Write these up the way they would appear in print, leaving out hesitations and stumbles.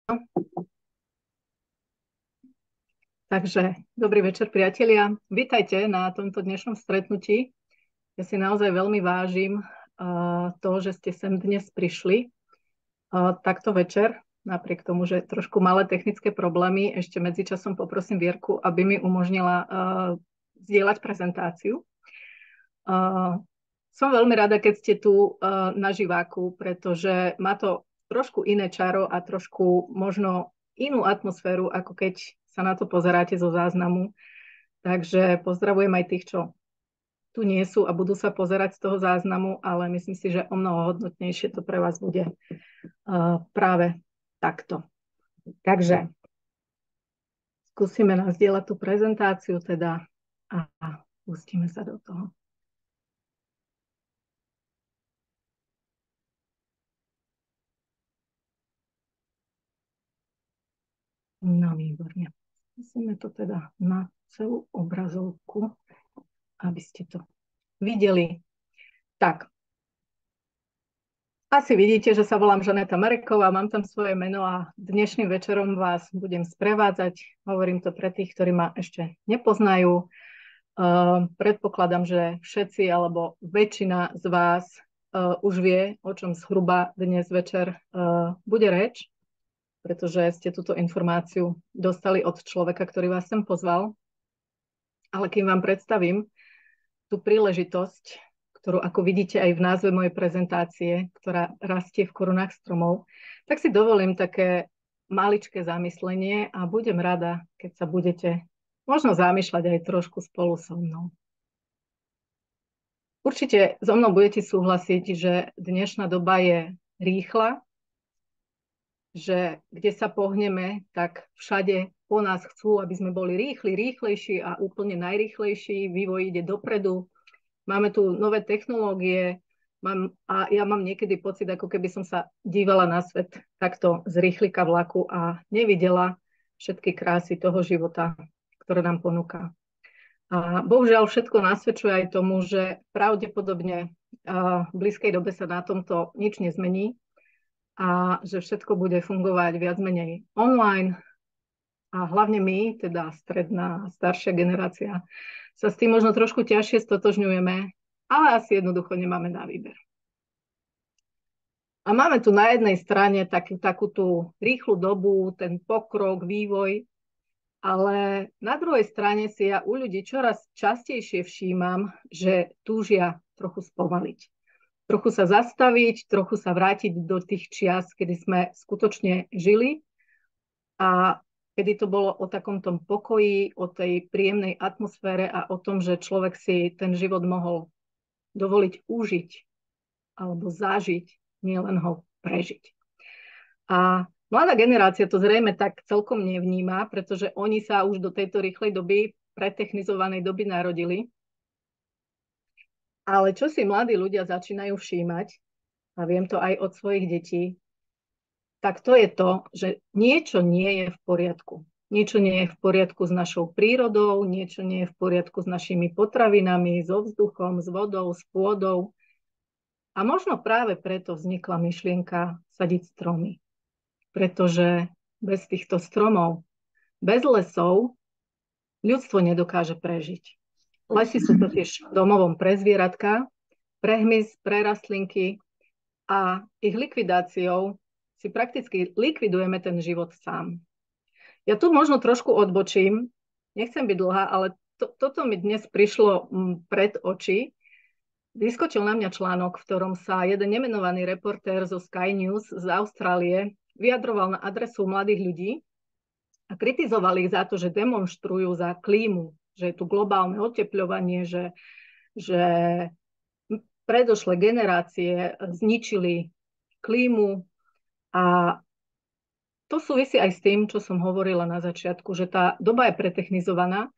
Takže dobrý večer, priatelia. Vítajte na tomto dnešnom stretnutí. Ja si naozaj veľmi vážim to, že ste sem dnes prišli takto večer, napriek tomu, že trošku malé technické problémy. Ešte medzičasom poprosím Vierku, aby mi umožnila zdieľať prezentáciu. Som veľmi rada, keď ste tu na živáku, pretože má to trošku iné čaro a trošku možno inú atmosféru, ako keď sa na to pozeráte zo záznamu. Takže pozdravujem aj tých, čo tu nie sú a budú sa pozerať z toho záznamu, ale myslím si, že o mnoho hodnotnejšie to pre vás bude práve takto. Takže skúsime nazdieľať tú prezentáciu teda a pustíme sa do toho. No výborne. Musíme to teda na celú obrazovku, aby ste to videli. Tak. Asi vidíte, že sa volám Žaneta Mareková, mám tam svoje meno a dnešným večerom vás budem sprevádzať. Hovorím to pre tých, ktorí ma ešte nepoznajú. Predpokladám, že všetci alebo väčšina z vás už vie, o čom zhruba dnes večer bude reč, pretože ste túto informáciu dostali od človeka, ktorý vás sem pozval. Ale kým vám predstavím tú príležitosť, ktorú ako vidíte aj v názve mojej prezentácie, ktorá rastie v korunách stromov, tak si dovolím také maličké zamyslenie a budem rada, keď sa budete možno zamýšľať aj trošku spolu so mnou. Určite so mnou budete súhlasiť, že dnešná doba je rýchla, že kde sa pohneme, tak všade po nás chcú, aby sme boli rýchlejší a úplne najrýchlejší. Vývoj ide dopredu. Máme tu nové technológie a ja mám niekedy pocit, ako keby som sa dívala na svet takto z rýchlika vlaku a nevidela všetky krásy toho života, ktoré nám ponúka. A bohužiaľ všetko nasvedčuje aj tomu, že pravdepodobne v blízkej dobe sa na tomto nič nezmení a že všetko bude fungovať viac menej online a hlavne my, teda stredná, staršia generácia, sa s tým možno trošku ťažšie stotožňujeme, ale asi jednoducho nemáme na výber. A máme tu na jednej strane takú tú rýchlu dobu, ten pokrok, vývoj, ale na druhej strane si ja u ľudí čoraz častejšie všímam, že túžia trochu spomaliť. Trochu sa zastaviť, trochu sa vrátiť do tých čias, kedy sme skutočne žili a kedy to bolo o takom tom pokoji, o tej príjemnej atmosfére a o tom, že človek si ten život mohol dovoliť užiť alebo zažiť, nielen ho prežiť. A mladá generácia to zrejme tak celkom nevníma, pretože oni sa už do tejto rýchlej doby, pretechnizovanej doby narodili. Ale čo si mladí ľudia začínajú všímať, a viem to aj od svojich detí, tak to je to, že niečo nie je v poriadku. Niečo nie je v poriadku s našou prírodou, niečo nie je v poriadku s našimi potravinami, so vzduchom, s vodou, s pôdou. A možno práve preto vznikla myšlienka sadiť stromy. Pretože bez týchto stromov, bez lesov, ľudstvo nedokáže prežiť. Lesy sú totiž domovom pre zvieratka, pre hmyz, pre rastlinky a ich likvidáciou si prakticky likvidujeme ten život sám. Ja tu možno trošku odbočím, nechcem byť dlhá, ale toto mi dnes prišlo pred oči. Vyskočil na mňa článok, v ktorom sa jeden nemenovaný reportér zo Sky News z Austrálie vyjadroval na adresu mladých ľudí a kritizoval ich za to, že demonštrujú za klímu, že je tu globálne otepľovanie, že predošlé generácie zničili klímu a to súvisí aj s tým, čo som hovorila na začiatku, že tá doba je pretechnizovaná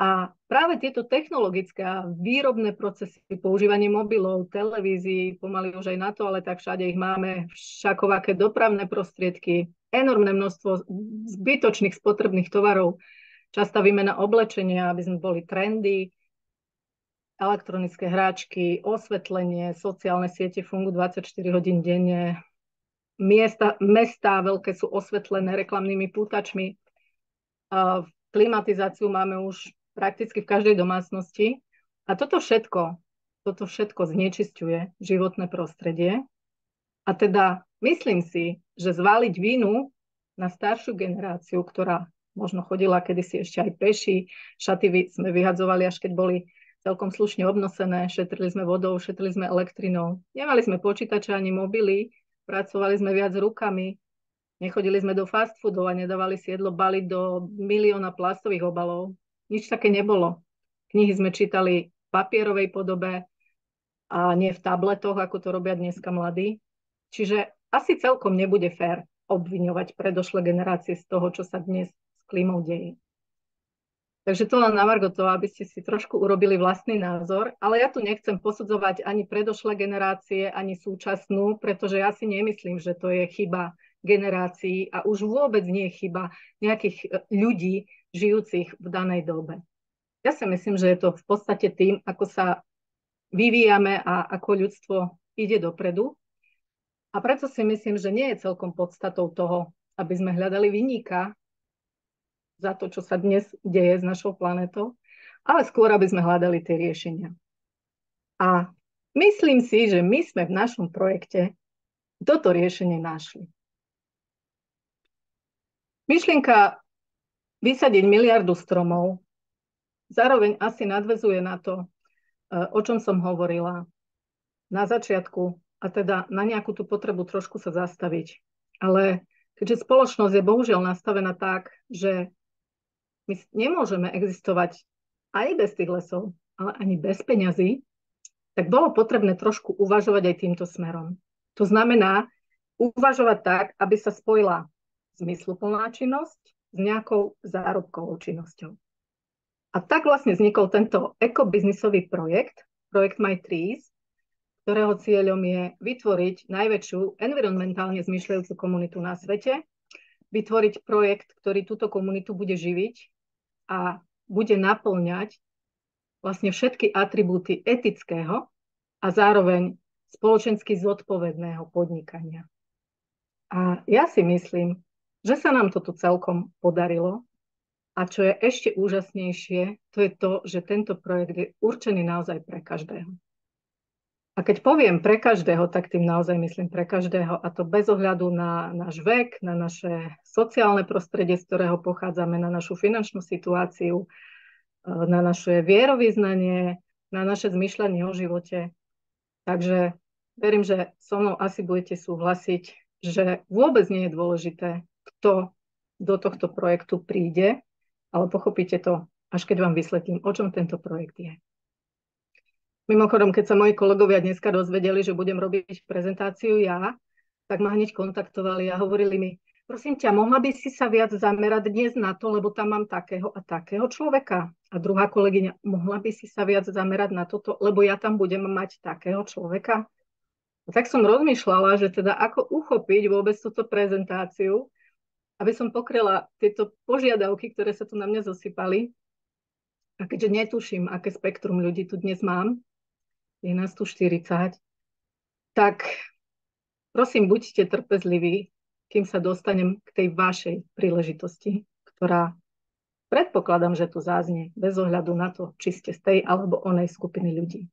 a práve tieto technologické a výrobné procesy, používanie mobilov, televízií, pomaly už aj na to, ale tak všade ich máme, všakovaké dopravné prostriedky, enormné množstvo zbytočných spotrebných tovarov, častá výmena oblečenia, aby sme boli trendy, elektronické hráčky, osvetlenie, sociálne siete fungujú 24 hodín denne, mestá veľké sú osvetlené reklamnými pútačmi. Klimatizáciu máme už prakticky v každej domácnosti. A toto všetko znečisťuje životné prostredie. A teda myslím si, že zvaliť vinu na staršiu generáciu, ktorá možno chodila kedysi ešte aj peši, šaty sme vyhadzovali, až keď boli celkom slušne obnosené, šetrili sme vodou, šetrili sme elektrinou. Nemali sme počítače ani mobily, pracovali sme viac rukami, nechodili sme do fast foodov a nedávali si jedlo baliť do milióna plastových obalov. Nič také nebolo. Knihy sme čítali v papierovej podobe a nie v tabletoch, ako to robia dneska mladí. Čiže asi celkom nebude fér obviňovať predošlé generácie z toho, čo sa dnes s klímou deje. Takže to len na margo toho, aby ste si trošku urobili vlastný názor, ale ja tu nechcem posudzovať ani predošlé generácie, ani súčasnú, pretože ja si nemyslím, že to je chyba generácií a už vôbec nie je chyba nejakých ľudí žijúcich v danej dobe. Ja si myslím, že je to v podstate tým, ako sa vyvíjame a ako ľudstvo ide dopredu. A preto si myslím, že nie je celkom podstatou toho, aby sme hľadali vinníka za to, čo sa dnes deje s našou planetou, ale skôr, aby sme hľadali tie riešenia. A myslím si, že my sme v našom projekte toto riešenie našli. Myšlienka vysadiť miliardu stromov zároveň asi nadväzuje na to, o čom som hovorila na začiatku, a teda na nejakú tú potrebu trošku sa zastaviť. Ale keďže spoločnosť je bohužiaľ nastavená tak, že my nemôžeme existovať aj bez tých lesov, ale ani bez peňazí, tak bolo potrebné trošku uvažovať aj týmto smerom. To znamená uvažovať tak, aby sa spojila zmysluplná činnosť s nejakou zárobkovou činnosťou. A tak vlastne vznikol tento ekobiznisový projekt My Trees, ktorého cieľom je vytvoriť najväčšiu environmentálne zmýšľajúcu komunitu na svete, vytvoriť projekt, ktorý túto komunitu bude živiť a bude naplňať vlastne všetky atribúty etického a zároveň spoločensky zodpovedného podnikania. A ja si myslím, že sa nám toto celkom podarilo. A čo je ešte úžasnejšie, to je to, že tento projekt je určený naozaj pre každého. A keď poviem pre každého, tak tým naozaj myslím pre každého, a to bez ohľadu na náš vek, na naše sociálne prostredie, z ktorého pochádzame, na našu finančnú situáciu, na naše vierovyznanie, na naše zmýšľanie o živote. Takže verím, že so mnou asi budete súhlasiť, že vôbec nie je dôležité, kto do tohto projektu príde, ale pochopíte to, až keď vám vysvetlím, o čom tento projekt je. Mimochodom, keď sa moji kolegovia dneska dozvedeli, že budem robiť prezentáciu ja, tak ma hneď kontaktovali a hovorili mi, prosím ťa, mohla by si sa viac zamerať dnes na to, lebo tam mám takého a takého človeka. A druhá kolegyňa, mohla by si sa viac zamerať na toto, lebo ja tam budem mať takého človeka. A tak som rozmýšľala, že teda ako uchopiť vôbec túto prezentáciu, aby som pokryla tieto požiadavky, ktoré sa tu na mňa zosypali. A keďže netuším, aké spektrum ľudí tu dnes mám, je nás tu 40, tak prosím, buďte trpezliví, kým sa dostanem k tej vašej príležitosti, ktorá predpokladám, že tu záznie bez ohľadu na to, či ste z tej alebo onej skupiny ľudí.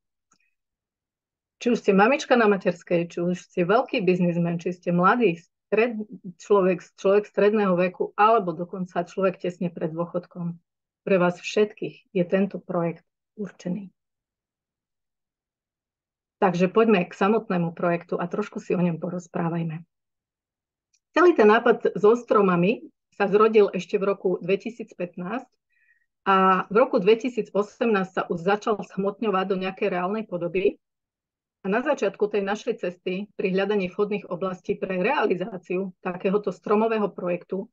Či už ste mamička na materskej, či už ste veľký biznismen, či ste mladý človek stredného veku, alebo dokonca človek tesne pred dôchodkom. Pre vás všetkých je tento projekt určený. Takže poďme k samotnému projektu a trošku si o ňom porozprávajme. Celý ten nápad so stromami sa zrodil ešte v roku 2015 a v roku 2018 sa už začal zhmotňovať do nejakej reálnej podoby. A na začiatku tej našej cesty pri hľadaní vhodných oblastí pre realizáciu takéhoto stromového projektu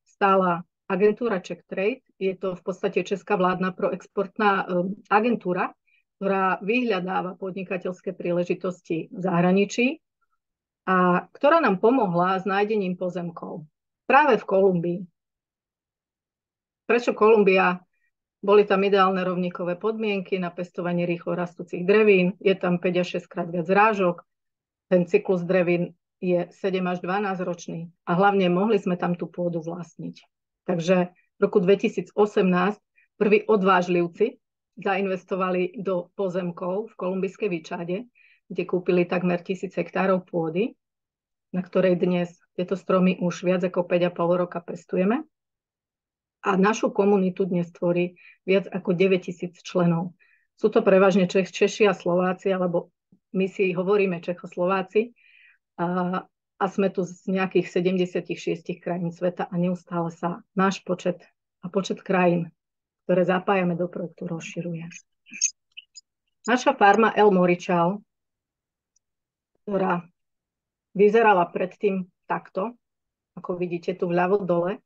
stála agentúra Czech Trade. Je to v podstate česká vládna proexportná agentúra, ktorá vyhľadáva podnikateľské príležitosti v zahraničí a ktorá nám pomohla s nájdením pozemkov práve v Kolumbii. Prečo Kolumbia? Boli tam ideálne rovníkové podmienky na pestovanie rýchlo rastúcich drevín, je tam 5 až 6 krát viac zrážok, ten cyklus drevín je 7 až 12 ročný a hlavne mohli sme tam tú pôdu vlastniť. Takže v roku 2018 prví odvážlivci zainvestovali do pozemkov v kolumbijskej Vičade, kde kúpili takmer 1000 hektárov pôdy, na ktorej dnes tieto stromy už viac ako 5,5 roka pestujeme. A našu komunitu dnes tvorí viac ako 9000 členov. Sú to prevažne Češi a Slováci, alebo my si hovoríme Čechoslováci, a sme tu z nejakých 76 krajín sveta a neustále sa náš počet a počet krajín, ktoré zapájame do projektu, rozširuje. Naša farma El Morichal, ktorá vyzerala predtým takto, ako vidíte tu vľavo dole,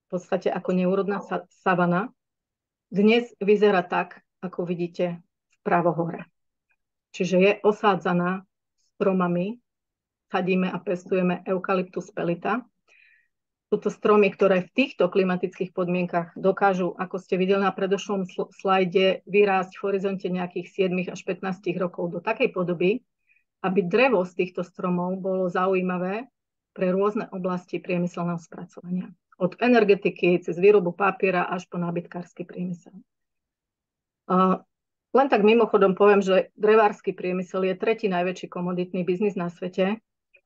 v podstate ako neúrodná savana, dnes vyzerá tak, ako vidíte vpravo hore. Čiže je osádzaná stromami, sadíme a pestujeme Eucalyptus pelita. Sú to stromy, ktoré v týchto klimatických podmienkach dokážu, ako ste videli na predošlom slajde, vyrásť v horizonte nejakých 7 až 15 rokov do takej podoby, aby drevo z týchto stromov bolo zaujímavé pre rôzne oblasti priemyselného spracovania. Od energetiky cez výrobu papiera až po nábytkársky priemysel. Len tak mimochodom poviem, že drevársky priemysel je tretí najväčší komoditný biznis na svete.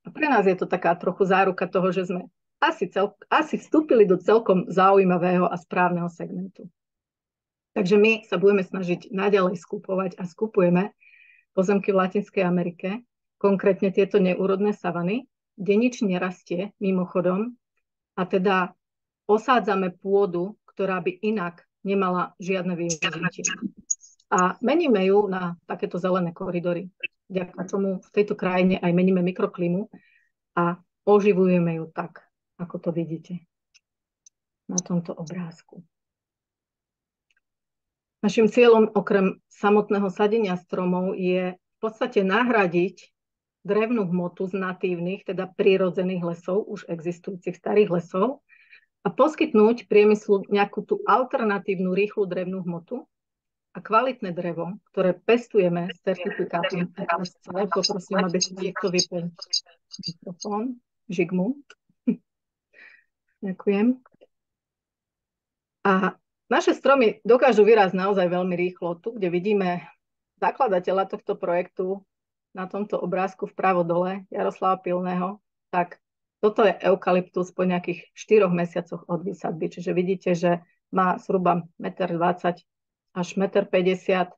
A pre nás je to taká trochu záruka toho, že sme asi vstúpili do celkom zaujímavého a správneho segmentu. Takže my sa budeme snažiť naďalej skupovať a skupujeme pozemky v Latinskej Amerike, konkrétne tieto neúrodné savany, kde nič nerastie mimochodom, a teda osádzame pôdu, ktorá by inak nemala žiadne využitie. A meníme ju na takéto zelené koridory. Vďaka čomu v tejto krajine aj meníme mikroklímu a oživujeme ju tak, ako to vidíte na tomto obrázku. Našim cieľom okrem samotného sadenia stromov je v podstate nahradiť drevnú hmotu z natívnych, teda prírodzených lesov, už existujúcich starých lesov, a poskytnúť priemyslu nejakú tú alternatívnu rýchlu drevnú hmotu a kvalitné drevo, ktoré pestujeme s certifikátom FSC. Poprosím, aby si niekto vypol mikrofón. Žigmund. Ďakujem. A naše stromy dokážu vyrásť naozaj veľmi rýchlo. Tu, kde vidíme zakladateľa tohto projektu na tomto obrázku vpravo dole, Jaroslava Pilného, tak toto je eukalyptus po nejakých 4 mesiacoch od výsadby. Čiže vidíte, že má zhruba 1,20 m až 1,50 m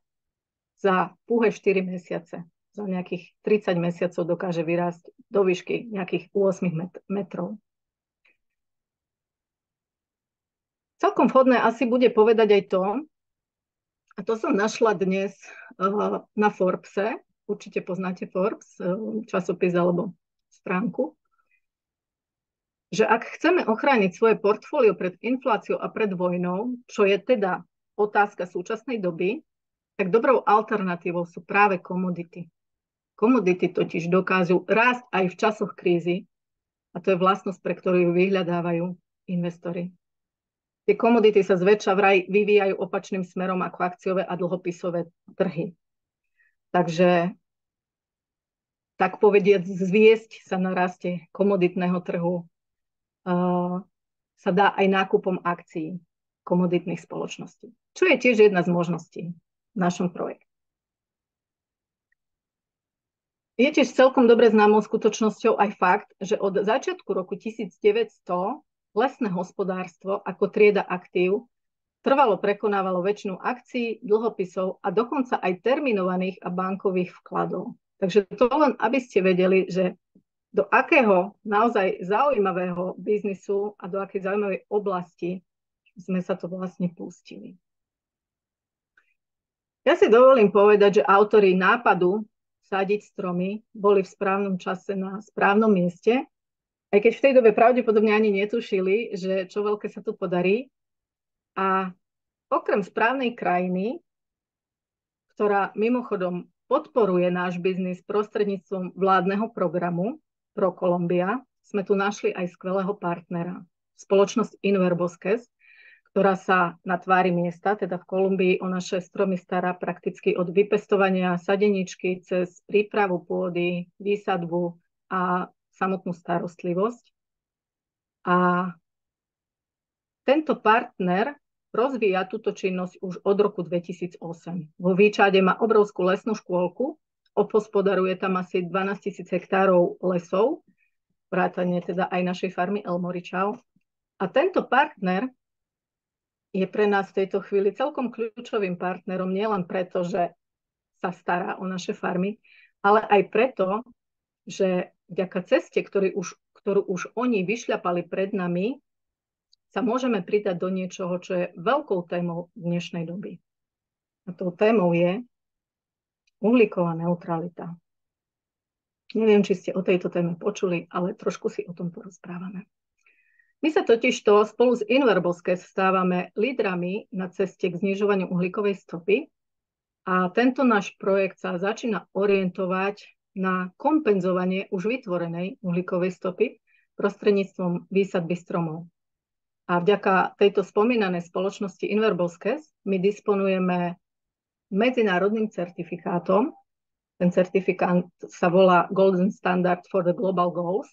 za púhe 4 mesiace. Za nejakých 30 mesiacov dokáže vyrásť do výšky nejakých 8 metrov. Celkom vhodné asi bude povedať aj to, a to som našla dnes na Forbese, určite poznáte Forbes, časopis alebo stránku, že ak chceme ochrániť svoje portfólio pred infláciou a pred vojnou, čo je teda otázka súčasnej doby, tak dobrou alternatívou sú práve komodity. Komodity totiž dokážu rásť aj v časoch krízy a to je vlastnosť, pre ktorú ju vyhľadávajú investori. Tie komodity sa zväčša vraj vyvíjajú opačným smerom ako akciové a dlhopisové trhy. Takže tak povediať zviesť sa na raste komoditného trhu sa dá aj nákupom akcií komoditných spoločností. Čo je tiež jedna z možností v našom projekte. Je tiež celkom dobre známou skutočnosťou aj fakt, že od začiatku roku 1900 lesné hospodárstvo ako trieda aktív trvalo prekonávalo väčšinu akcií, dlhopisov a dokonca aj terminovaných a bankových vkladov. Takže to len, aby ste vedeli, že do akého naozaj zaujímavého biznisu a do akej zaujímavej oblasti sme sa to vlastne pustili. Ja si dovolím povedať, že autori nápadu sádiť stromy boli v správnom čase na správnom mieste, aj keď v tej dobe pravdepodobne ani netušili, že čo veľké sa tu podarí. A okrem správnej krajiny, ktorá mimochodom podporuje náš biznis prostredníctvom vládneho programu ProColombia, sme tu našli aj skvelého partnera. Spoločnosť Inverbosques, ktorá sa na tvári miesta, teda v Kolumbii, o naše stromy stará prakticky od vypestovania sadeničky cez prípravu pôdy, výsadbu, a samotnú starostlivosť. A tento partner rozvíja túto činnosť už od roku 2008. Vo Výčade má obrovskú lesnú škôlku, obhospodaruje tam asi 12 000 hektárov lesov, vrátane teda aj našej farmy Elmoričau. A tento partner je pre nás v tejto chvíli celkom kľúčovým partnerom, nielen preto, že sa stará o naše farmy, ale aj preto, že vďaka ceste, ktorú už oni vyšľapali pred nami, sa môžeme pridať do niečoho, čo je veľkou témou dnešnej doby. A tou témou je uhlíková neutralita. Neviem, či ste o tejto téme počuli, ale trošku si o tom porozprávame. My sa totižto spolu s Inverboskes stávame lídrami na ceste k znižovaniu uhlíkovej stopy a tento náš projekt sa začína orientovať na kompenzovanie už vytvorenej uhlíkovej stopy prostredníctvom výsadby stromov. A vďaka tejto spomínanej spoločnosti Inverboskes my disponujeme medzinárodným certifikátom. Ten certifikát sa volá Golden Standard for the Global Goals.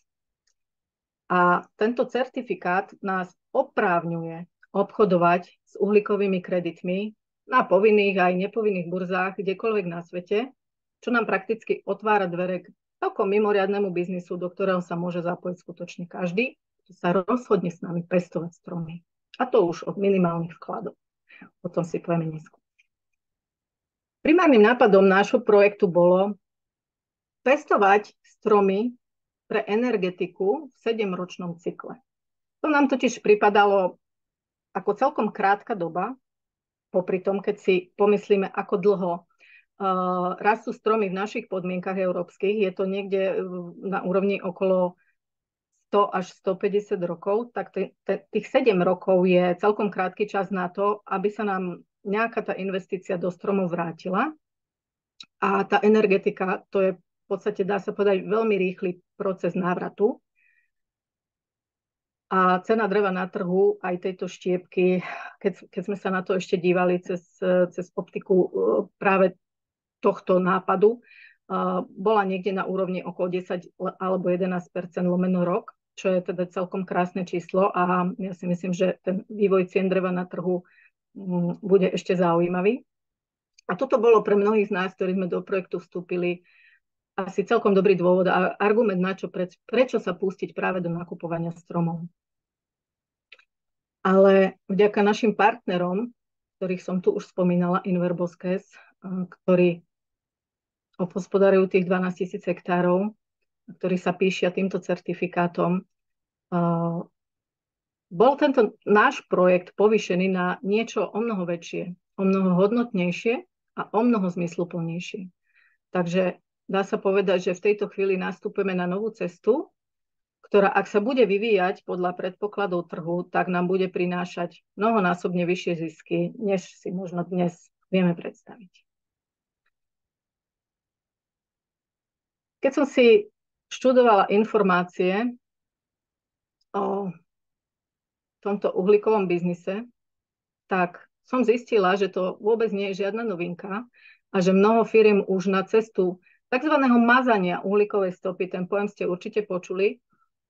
A tento certifikát nás oprávňuje obchodovať s uhlíkovými kreditmi na povinných aj nepovinných burzách kdekoľvek na svete, čo nám prakticky otvára dvere k celkom mimoriadnemu biznisu, do ktorého sa môže zapojiť skutočne každý, kto sa rozhodne s nami pestovať stromy. A to už od minimálnych vkladov. O tom si povieme neskôr. Primárnym nápadom nášho projektu bolo pestovať stromy pre energetiku v 7-ročnom cykle. To nám totiž pripadalo ako celkom krátka doba, popri tom, keď si pomyslíme, ako dlho rastú stromy v našich podmienkach európskych, je to niekde na úrovni okolo 100 až 150 rokov, tak tých 7 rokov je celkom krátky čas na to, aby sa nám nejaká tá investícia do stromov vrátila. A tá energetika, to je v podstate, dá sa povedať, veľmi rýchly proces návratu. A cena dreva na trhu, aj tejto štiepky, keď sme sa na to ešte dívali cez optiku práve tohto nápadu, bola niekde na úrovni okolo 10 alebo 11% lomeno rok, čo je teda celkom krásne číslo a ja si myslím, že ten vývoj cien dreva na trhu bude ešte zaujímavý. A toto bolo pre mnohých z nás, ktorí sme do projektu vstúpili, asi celkom dobrý dôvod a argument na čo, prečo sa pustiť práve do nakupovania stromov. Ale vďaka našim partnerom, ktorých som tu už spomínala, Inverboskes, ktorí obhospodarujú tých 12 000 hektárov, ktorí sa píšia týmto certifikátom, bol tento náš projekt povýšený na niečo o mnoho väčšie, o mnoho hodnotnejšie a o mnoho zmysluplnejšie. Takže dá sa povedať, že v tejto chvíli nastúpime na novú cestu, ktorá, ak sa bude vyvíjať podľa predpokladov trhu, tak nám bude prinášať mnohonásobne vyššie zisky, než si možno dnes vieme predstaviť. Keď som si študovala informácie o tomto uhlíkovom biznise, tak som zistila, že to vôbec nie je žiadna novinka a že mnoho firiem už na cestu takzvaného mazania uhlíkovej stopy, ten pojem ste určite počuli,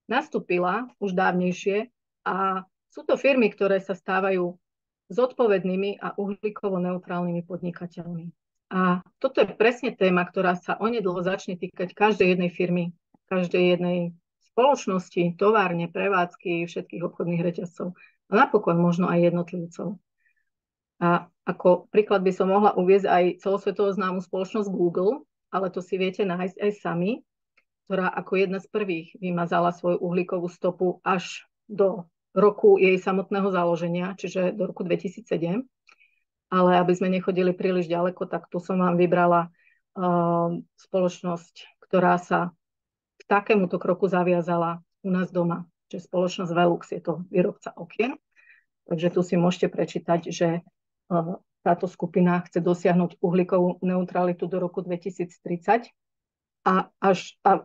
nastúpila už dávnejšie a sú to firmy, ktoré sa stávajú zodpovednými a uhlíkovo neutrálnymi podnikateľmi. A toto je presne téma, ktorá sa onedlho začne týkať každej jednej firmy, každej jednej spoločnosti, továrne, prevádzky, všetkých obchodných reťazcov a napokon možno aj jednotlivcov. A ako príklad by som mohla uviesť aj celosvetovo známu spoločnosť Google, ale to si viete nájsť aj sami, ktorá ako jedna z prvých vymazala svoju uhlíkovú stopu až do roku jej samotného založenia, čiže do roku 2007. Ale aby sme nechodili príliš ďaleko, tak tu som vám vybrala spoločnosť, ktorá sa k takémuto kroku zaviazala u nás doma. Čiže spoločnosť Velux, je to výrobca okien. Takže tu si môžete prečítať, že táto skupina chce dosiahnuť uhlíkovú neutralitu do roku 2030 a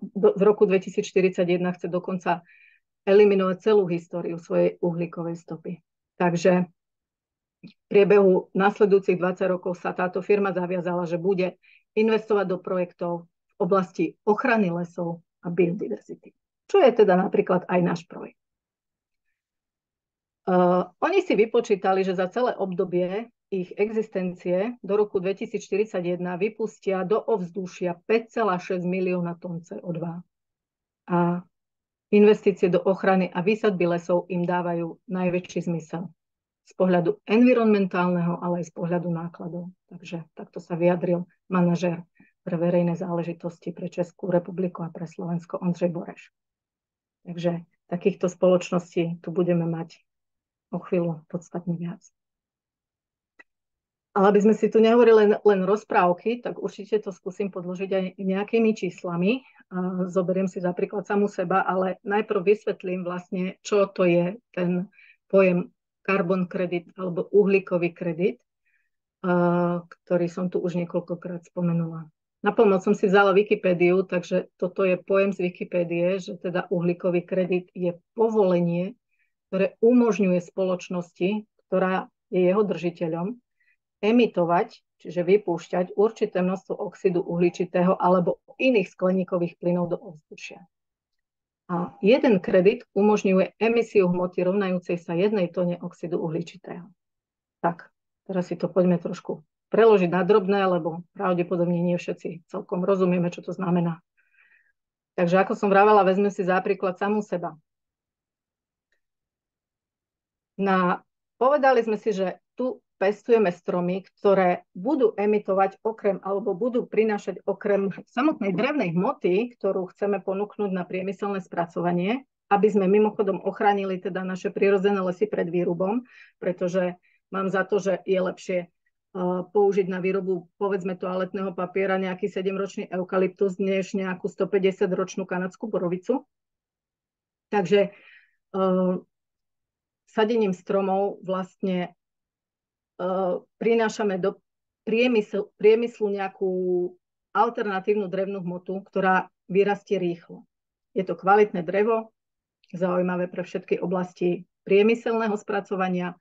v roku 2041 chce dokonca eliminovať celú históriu svojej uhlíkovej stopy. Takže v priebehu nasledujúcich 20 rokov sa táto firma zaviazala, že bude investovať do projektov v oblasti ochrany lesov, a biodiverzity. Čo je teda napríklad aj náš projekt. Oni si vypočítali, že za celé obdobie ich existencie do roku 2041 vypustia do ovzdušia 5,6 milióna tón CO2. A investície do ochrany a výsadby lesov im dávajú najväčší zmysel. Z pohľadu environmentálneho, ale aj z pohľadu nákladov. Takže takto sa vyjadril manažér pre verejné záležitosti pre Českú republiku a pre Slovensko Ondřej Boreš. Takže takýchto spoločností tu budeme mať o chvíľu podstatne viac. Ale aby sme si tu nehovorili len rozprávky, tak určite to skúsim podložiť aj nejakými číslami. Zoberiem si za príklad samú seba, ale najprv vysvetlím vlastne, čo to je ten pojem carbon credit alebo uhlíkový kredit, ktorý som tu už niekoľkokrát spomenula. Na pomoc som si vzala Wikipédiu, takže toto je pojem z Wikipédie, že teda uhlíkový kredit je povolenie, ktoré umožňuje spoločnosti, ktorá je jeho držiteľom, emitovať, čiže vypúšťať určité množstvo oxidu uhličitého alebo iných skleníkových plynov do ovzdušia. A jeden kredit umožňuje emisiu hmoty rovnajúcej sa 1 tone oxidu uhličitého. Tak, teraz si to poďme trošku preložiť na drobné, lebo pravdepodobne nie všetci celkom rozumieme, čo to znamená. Takže ako som vravela, vezme si za príklad samú seba. Povedali sme si, že tu pestujeme stromy, ktoré budú emitovať okrem, alebo budú prinášať okrem samotnej drevnej hmoty, ktorú chceme ponúknuť na priemyselné spracovanie, aby sme mimochodom ochránili teda naše prirodzené lesy pred výrubom, pretože mám za to, že je lepšie použiť na výrobu, povedzme, toaletného papiera nejaký 7-ročný eukalyptus, než nejakú 150-ročnú kanadskú borovicu. Takže sadením stromov vlastne prinášame do priemyslu nejakú alternatívnu drevnú hmotu, ktorá vyrastie rýchlo. Je to kvalitné drevo, zaujímavé pre všetky oblasti priemyselného spracovania,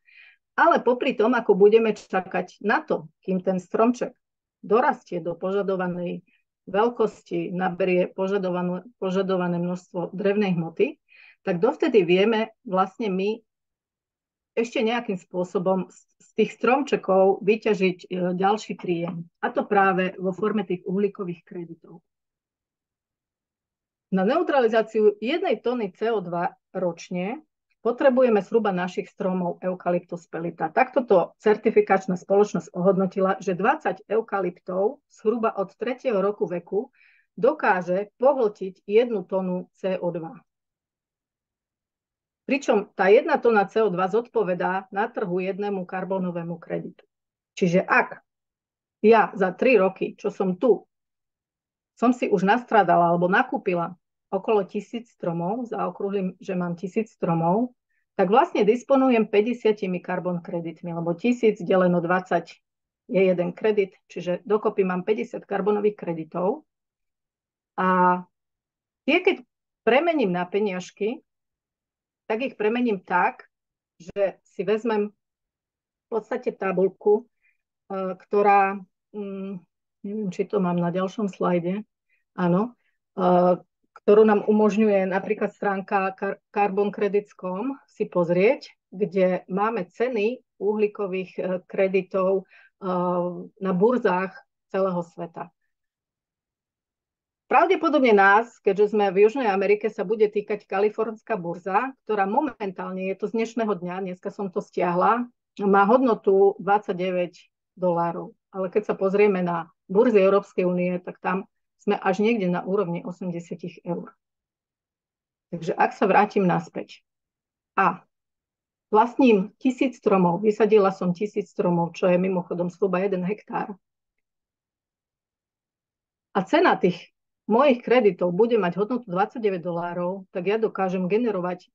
ale popri tom, ako budeme čakať na to, kým ten stromček dorastie do požadovanej veľkosti, naberie požadované množstvo drevnej hmoty, tak dovtedy vieme vlastne my ešte nejakým spôsobom z tých stromčekov vyťažiť ďalší príjem. A to práve vo forme tých uhlíkových kreditov. Na neutralizáciu 1 tony CO2 ročne potrebujeme zhruba našich stromov Eucalyptus pelita. Takto to certifikačná spoločnosť ohodnotila, že 20 eukalyptov zhruba od 3. roku veku dokáže pohltiť 1 tonu CO2. Pričom tá 1 tona CO2 zodpovedá na trhu 1 karbónovému kreditu. Čiže ak ja za 3 roky, čo som tu, som si už nastradala alebo nakúpila okolo 1000 stromov, zaokrúhlim, že mám 1000 stromov, tak vlastne disponujem 50 karbon kreditmi, lebo 1000 deleno 20 je 1 kredit, čiže dokopy mám 50 karbonových kreditov. A tie, keď premením na peniažky, tak ich premením tak, že si vezmem v podstate tabuľku, ktorá, neviem, či to mám na ďalšom slajde, áno, ktorú nám umožňuje napríklad stránka carboncredits.com si pozrieť, kde máme ceny uhlíkových kreditov na burzách celého sveta. Pravdepodobne nás, keďže sme v Južnej Amerike, sa bude týkať kalifornská burza, ktorá momentálne, je to z dnešného dňa, dneska som to stiahla, má hodnotu $29. Ale keď sa pozrieme na burzy Európskej únie, tak tam sme až niekde na úrovni 80 eur. Takže ak sa vrátim naspäť a vlastním 1000 stromov, vysadila som 1000 stromov, čo je mimochodom zhruba 1 hektár. A cena tých mojich kreditov bude mať hodnotu $29, tak ja dokážem generovať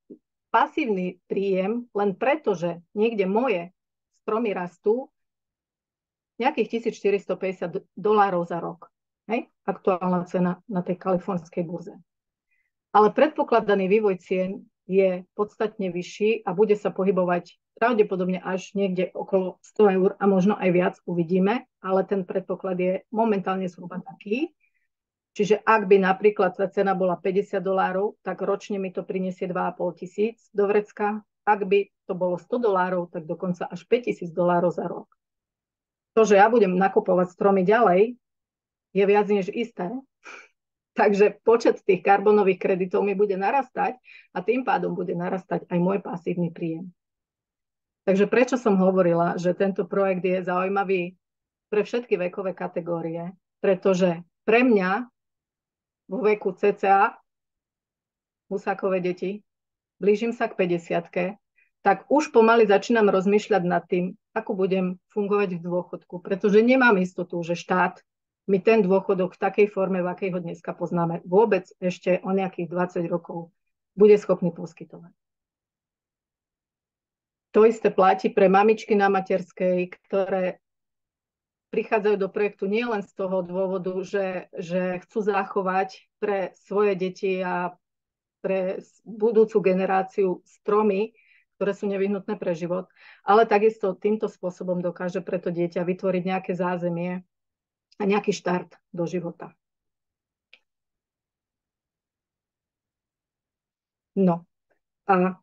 pasívny príjem len preto, že niekde moje stromy rastú nejakých $1450 za rok. Hej? Aktuálna cena na tej kalifornskej burze. Ale predpokladaný vývoj cien je podstatne vyšší a bude sa pohybovať pravdepodobne až niekde okolo 100 eur a možno aj viac, uvidíme, ale ten predpoklad je momentálne zhruba taký. Čiže ak by napríklad tá cena bola $50, tak ročne mi to prinesie 2,5 tisíc do vrecka. Ak by to bolo $100, tak dokonca až $5,000 za rok. To, že ja budem nakupovať stromy ďalej, je viac než isté. Takže počet tých karbonových kreditov mi bude narastať a tým pádom bude narastať aj môj pasívny príjem. Takže prečo som hovorila, že tento projekt je zaujímavý pre všetky vekové kategórie? Pretože pre mňa vo veku cca Husákové deti, blížim sa k 50-ke, tak už pomaly začínam rozmýšľať nad tým, ako budem fungovať v dôchodku, pretože nemám istotu, že štát mi ten dôchodok v takej forme, v akej ho dneska poznáme, vôbec ešte o nejakých 20 rokov bude schopný poskytovať. To isté platí pre mamičky na materskej, ktoré prichádzajú do projektu nielen z toho dôvodu, že chcú zachovať pre svoje deti a pre budúcu generáciu stromy, ktoré sú nevyhnutné pre život, ale takisto týmto spôsobom dokáže pre to dieťa vytvoriť nejaké zázemie a nejaký štart do života. No a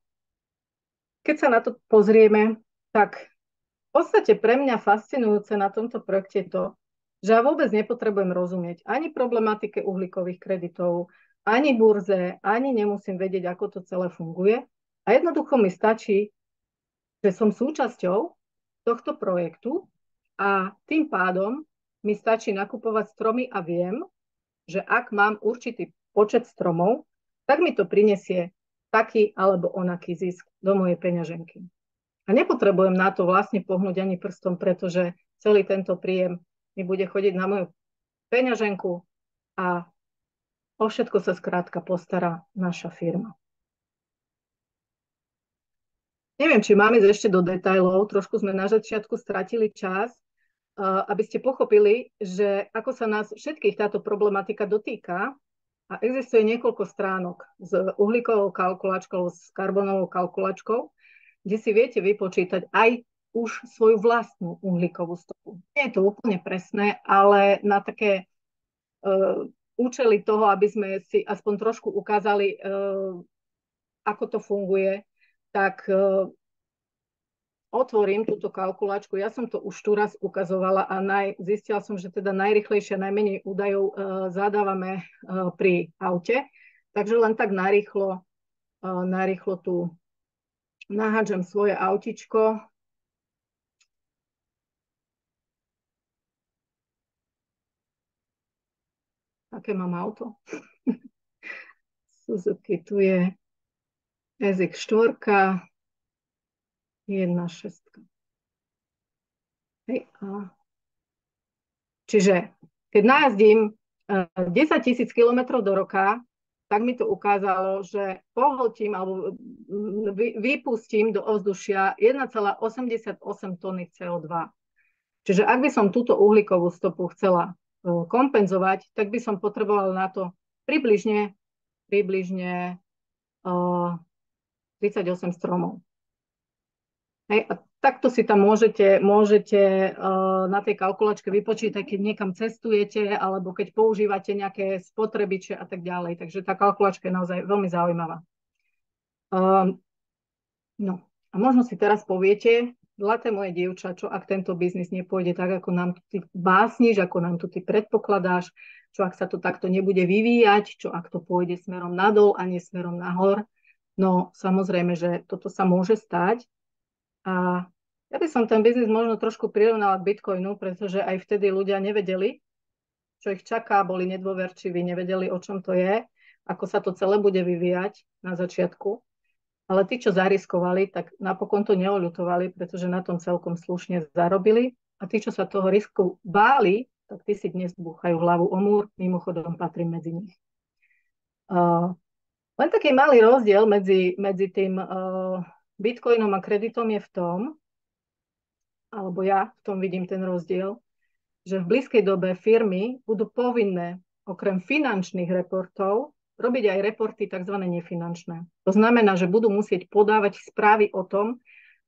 keď sa na to pozrieme, tak v podstate pre mňa fascinujúce na tomto projekte je to, že ja vôbec nepotrebujem rozumieť ani problematike uhlíkových kreditov, ani burze, ani nemusím vedieť, ako to celé funguje. A jednoducho mi stačí, že som súčasťou tohto projektu a tým pádom mi stačí nakupovať stromy a viem, že ak mám určitý počet stromov, tak mi to prinesie taký alebo onaký zisk do mojej peňaženky. A nepotrebujem na to vlastne pohnúť ani prstom, pretože celý tento príjem mi bude chodiť na moju peňaženku a o všetko sa skrátka postará naša firma. Neviem, či máme ešte do detailov, trošku sme na začiatku stratili čas, aby ste pochopili, že ako sa nás všetkých táto problematika dotýka a existuje niekoľko stránok s uhlíkovou kalkulačkou, s karbonovou kalkulačkou, kde si viete vypočítať aj už svoju vlastnú uhlíkovú stopu. Nie je to úplne presné, ale na také účely toho, aby sme si aspoň trošku ukázali, ako to funguje, tak otvorím túto kalkulačku. Ja som to už tu raz ukazovala a zistila som, že teda najrýchlejšie, najmenej údajov zadávame pri aute. Takže len tak narýchlo tu nahádžem svoje autičko. Aké mám auto? Suzuki, tu je SX4, 1.6. Hej, čiže keď najazdím 10 000 kilometrov do roka, tak mi to ukázalo, že pohltím alebo vypustím do ovzdušia 1,88 tony CO2. Čiže ak by som túto uhlíkovú stopu chcela kompenzovať, tak by som potrebovala na to približne 38 stromov. Hej, a takto si tam môžete na tej kalkulačke vypočítať, keď niekam cestujete alebo keď používate nejaké spotrebiče a tak ďalej. Takže tá kalkulačka je naozaj veľmi zaujímavá. No a možno si teraz poviete, zlaté moje dievča, čo ak tento biznis nepôjde tak, ako nám tu ty básniš, ako nám tu ty predpokladáš, čo ak sa to takto nebude vyvíjať, čo ak to pôjde smerom nadol a nie smerom nahor. No samozrejme, že toto sa môže stať. A ja by som ten biznis možno trošku prirovnala k Bitcoinu, pretože aj vtedy ľudia nevedeli, čo ich čaká, boli nedôverčiví, nevedeli, o čom to je, ako sa to celé bude vyvíjať na začiatku. Ale tí, čo zariskovali, tak napokon to neoľutovali, pretože na tom celkom slušne zarobili. A tí, čo sa toho risku báli, tak tí si dnes búchajú hlavu o múr, mimochodom patrím medzi nich. Len taký malý rozdiel medzi tým Bitcoinom a kreditom je v tom, alebo ja v tom vidím ten rozdiel, že v blízkej dobe firmy budú povinné okrem finančných reportov robiť aj reporty tzv. Nefinančné. To znamená, že budú musieť podávať správy o tom,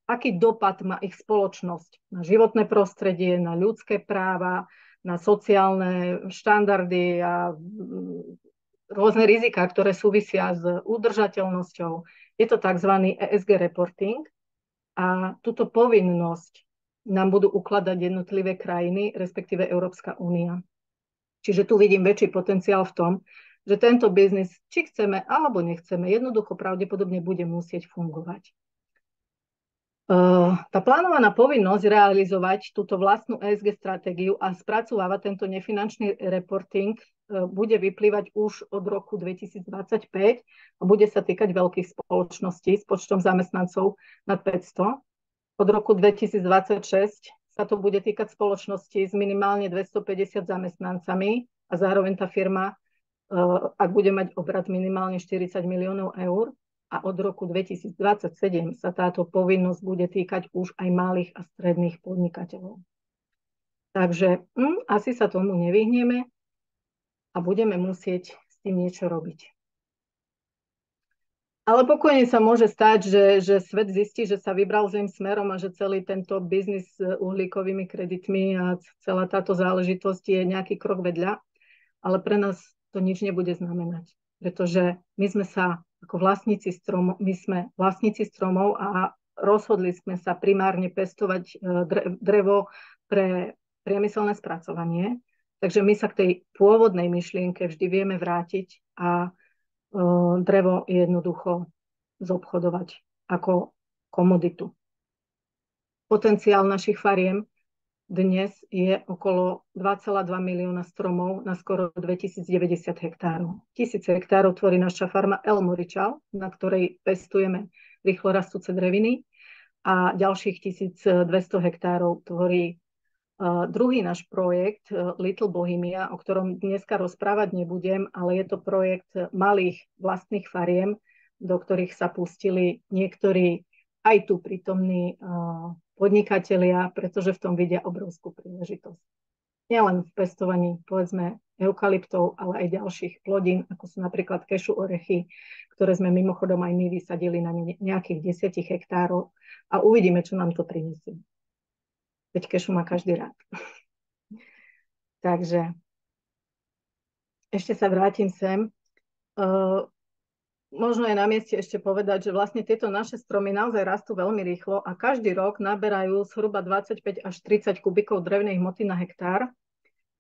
aký dopad má ich spoločnosť na životné prostredie, na ľudské práva, na sociálne štandardy a rôzne riziká, ktoré súvisia s udržateľnosťou. Je to tzv. ESG reporting a túto povinnosť nám budú ukladať jednotlivé krajiny, respektíve Európska únia. Čiže tu vidím väčší potenciál v tom, že tento biznis, či chceme alebo nechceme, jednoducho pravdepodobne bude musieť fungovať. Tá plánovaná povinnosť realizovať túto vlastnú ESG stratégiu a spracovávať tento nefinančný reporting bude vyplývať už od roku 2025 a bude sa týkať veľkých spoločností s počtom zamestnancov nad 500. Od roku 2026 sa to bude týkať spoločnosti s minimálne 250 zamestnancami a zároveň tá firma, ak bude mať obrat minimálne 40 miliónov eur, a od roku 2027 sa táto povinnosť bude týkať už aj malých a stredných podnikateľov. Takže asi sa tomu nevyhneme a budeme musieť s tým niečo robiť. Ale pokojne sa môže stať, že svet zistí, že sa vybral zlým smerom a že celý tento biznis s uhlíkovými kreditmi a celá táto záležitosť je nejaký krok vedľa, ale pre nás to nič nebude znamenať, pretože my sme vlastníci stromov a rozhodli sme sa primárne pestovať drevo pre priemyselné spracovanie. Takže my sa k tej pôvodnej myšlienke vždy vieme vrátiť a drevo jednoducho zobchodovať ako komoditu. Potenciál našich fariem dnes je okolo 2,2 milióna stromov na skoro 2090 hektárov. 1000 hektárov tvorí naša farma El Moričal, na ktorej pestujeme rýchlo rastúce dreviny a ďalších 1200 hektárov tvorí druhý náš projekt Little Bohemia, o ktorom dneska rozprávať nebudem, ale je to projekt malých vlastných fariem, do ktorých sa pustili niektorí aj tu prítomní podnikatelia, pretože v tom vidia obrovskú príležitosť. Nielen v pestovaní, povedzme, eukalyptov, ale aj ďalších plodín, ako sú napríklad kešu orechy, ktoré sme mimochodom aj my vysadili na nejakých 10 hektárov a uvidíme, čo nám to prinesie. Veď kešu má každý rád. Takže ešte sa vrátim sem. Možno je na mieste ešte povedať, že vlastne tieto naše stromy naozaj rastú veľmi rýchlo a každý rok naberajú zhruba 25 až 30 kubikov drevnej hmoty na hektár.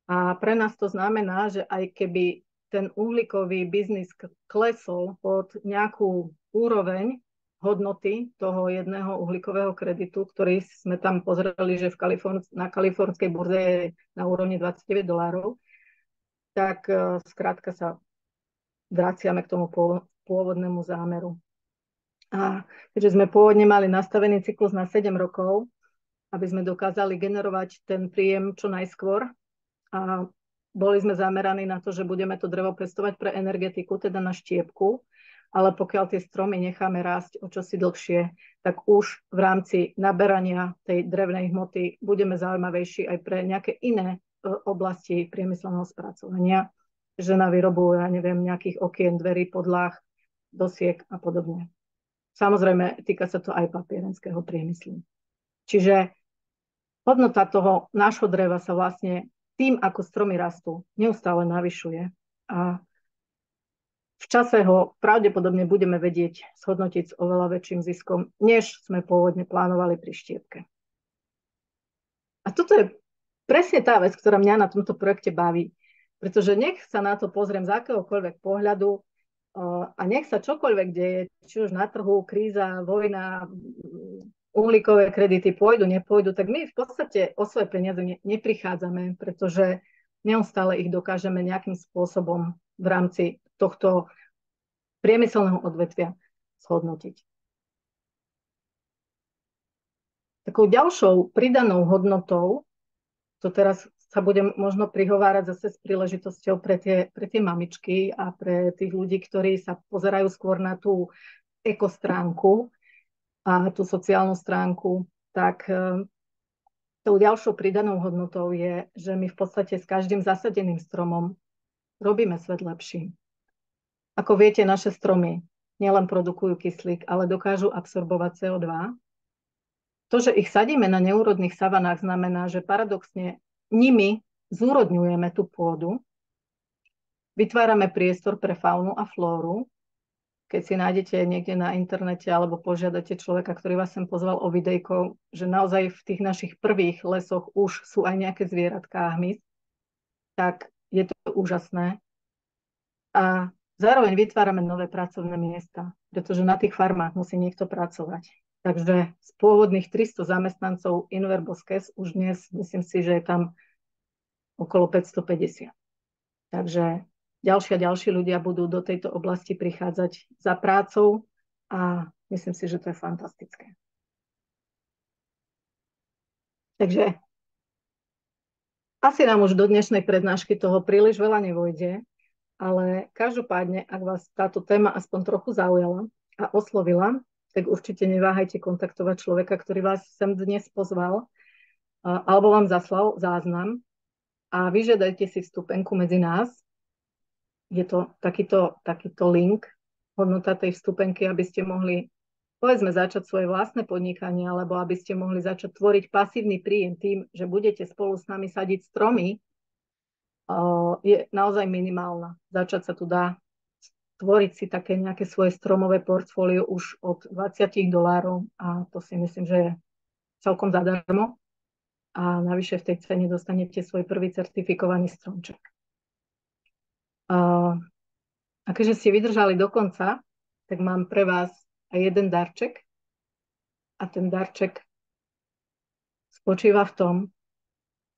A pre nás to znamená, že aj keby ten uhlíkový biznis klesol pod nejakú úroveň hodnoty toho jedného uhlíkového kreditu, ktorý sme tam pozreli, že na kalifornskej burze je na úrovni $29, tak skrátka sa vraciame k tomu pôvodnému zámeru. A keďže sme pôvodne mali nastavený cyklus na 7 rokov, aby sme dokázali generovať ten príjem čo najskôr a boli sme zameraní na to, že budeme to drevo pestovať pre energetiku, teda na štiepku, ale pokiaľ tie stromy necháme rásť o čosi dlhšie, tak už v rámci naberania tej drevnej hmoty budeme zaujímavejší aj pre nejaké iné oblasti priemyselného spracovania, že na výrobu, ja neviem, nejakých okien, dverí, podlah, dosiek a podobne. Samozrejme, týka sa to aj papierenského priemyslu. Čiže hodnota toho nášho dreva sa vlastne tým, ako stromy rastú, neustále navyšuje. A v čase ho pravdepodobne budeme vedieť zhodnotiť s oveľa väčším ziskom, než sme pôvodne plánovali pri štiepke. A toto je presne tá vec, ktorá mňa na tomto projekte baví. Pretože nech sa na to pozriem z akéhokoľvek pohľadu, a nech sa čokoľvek deje, či už na trhu, kríza, vojna, uhlíkové kredity pôjdu, nepôjdu, tak my v podstate o svoje peniaze neprichádzame, pretože neustále ich dokážeme nejakým spôsobom v rámci tohto priemyselného odvetvia zhodnotiť. Takou ďalšou pridanou hodnotou, to teraz sa budem možno prihovárať zase s príležitosťou pre tie mamičky a pre tých ľudí, ktorí sa pozerajú skôr na tú ekostránku a tú sociálnu stránku, tak tou ďalšou pridanou hodnotou je, že my v podstate s každým zasadeným stromom robíme svet lepší. Ako viete, naše stromy nielen produkujú kyslík, ale dokážu absorbovať CO2. To, že ich sadíme na neúrodných savanách, znamená, že paradoxne nimi zúrodňujeme tú pôdu, vytvárame priestor pre faunu a flóru. Keď si nájdete niekde na internete alebo požiadate človeka, ktorý vás sem pozval o videjko, že naozaj v tých našich prvých lesoch už sú aj nejaké zvieratká a hmyz, tak je to úžasné. A zároveň vytvárame nové pracovné miesta, pretože na tých farmách musí niekto pracovať. Takže z pôvodných 300 zamestnancov Inverboskes už dnes myslím si, že je tam okolo 550. Takže ďalší ľudia budú do tejto oblasti prichádzať za prácou a myslím si, že to je fantastické. Takže asi nám už do dnešnej prednášky toho príliš veľa nevojde, ale každopádne, ak vás táto téma aspoň trochu zaujala a oslovila, tak určite neváhajte kontaktovať človeka, ktorý vás sem dnes pozval, alebo vám zaslal záznam a vyžiadajte si vstupenku medzi nás. Je to takýto link, hodnota tej vstupenky, aby ste mohli, povedzme, začať svoje vlastné podnikanie, alebo aby ste mohli začať tvoriť pasívny príjem tým, že budete spolu s nami sadiť stromy, je naozaj minimálna. Začať sa tu dá tvoriť si také nejaké svoje stromové portfólio už od $20 a to si myslím, že je celkom zadarmo. A navyše v tej cene dostanete svoj prvý certifikovaný stromček. A keďže ste vydržali do konca, tak mám pre vás aj jeden darček. A ten darček spočíva v tom,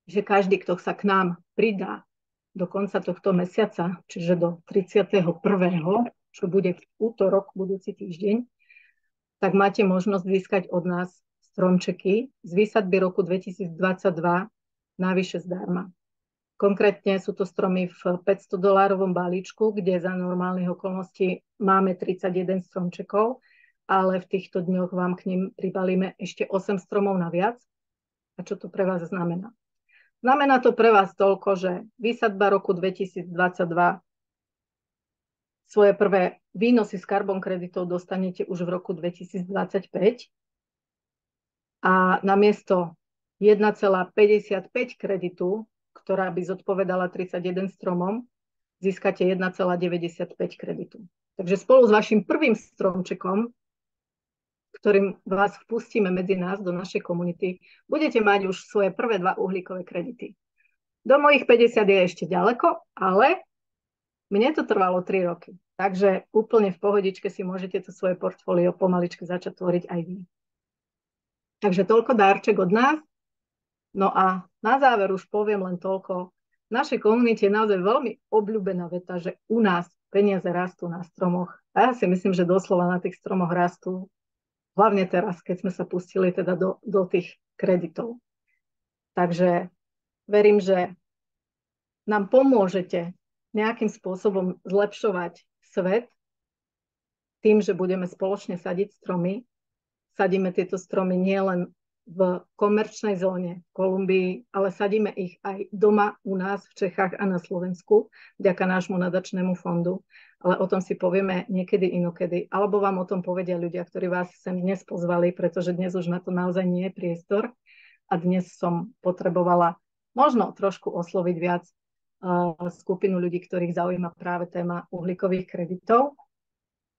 že každý, kto sa k nám pridá do konca tohto mesiaca, čiže do 31., čo bude v útorok, budúci týždeň, tak máte možnosť získať od nás stromčeky z výsadby roku 2022 navyše zdarma. Konkrétne sú to stromy v $500 balíčku, kde za normálnych okolností máme 31 stromčekov, ale v týchto dňoch vám k nim pribalíme ešte 8 stromov naviac. A čo to pre vás znamená? Znamená to pre vás toľko, že výsadba roku 2022 svoje prvé výnosy z carbon kreditov dostanete už v roku 2025 a namiesto 1,55 kreditu, ktorá by zodpovedala 31 stromom, získate 1,95 kreditu. Takže spolu s vašim prvým stromčekom, ktorým vás vpustíme medzi nás do našej komunity, budete mať už svoje prvé 2 uhlíkové kredity. Do mojich 50 je ešte ďaleko, ale mne to trvalo 3 roky. Takže úplne v pohodičke si môžete to svoje portfólio pomaličky začať tvoriť aj vy. Takže toľko dárček od nás. No a na záver už poviem len toľko. V našej komunite je naozaj veľmi obľúbená veta, že u nás peniaze rastú na stromoch. A ja si myslím, že doslova na tých stromoch rastú. Hlavne teraz, keď sme sa pustili teda do tých kreditov. Takže verím, že nám pomôžete nejakým spôsobom zlepšovať svet tým, že budeme spoločne sadiť stromy. Sadíme tieto stromy nielen v komerčnej zóne v Kolumbii, ale sadíme ich aj doma u nás v Čechách a na Slovensku vďaka nášmu nadačnému fondu. Ale o tom si povieme niekedy inokedy. Alebo vám o tom povedia ľudia, ktorí vás sem dnes pozvali, pretože dnes už na to naozaj nie je priestor. A dnes som potrebovala možno trošku osloviť viac skupinu ľudí, ktorých zaujíma práve téma uhlíkových kreditov.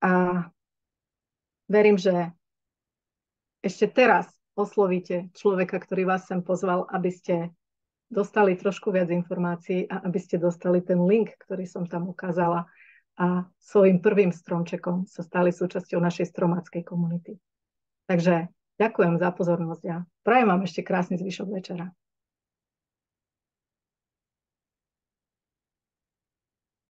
A verím, že ešte teraz oslovíte človeka, ktorý vás sem pozval, aby ste dostali trošku viac informácií a aby ste dostali ten link, ktorý som tam ukázala a svojím prvým stromčekom sa stali súčasťou našej stromáckej komunity. Takže ďakujem za pozornosť a prajem vám ešte krásny zvyšok večera.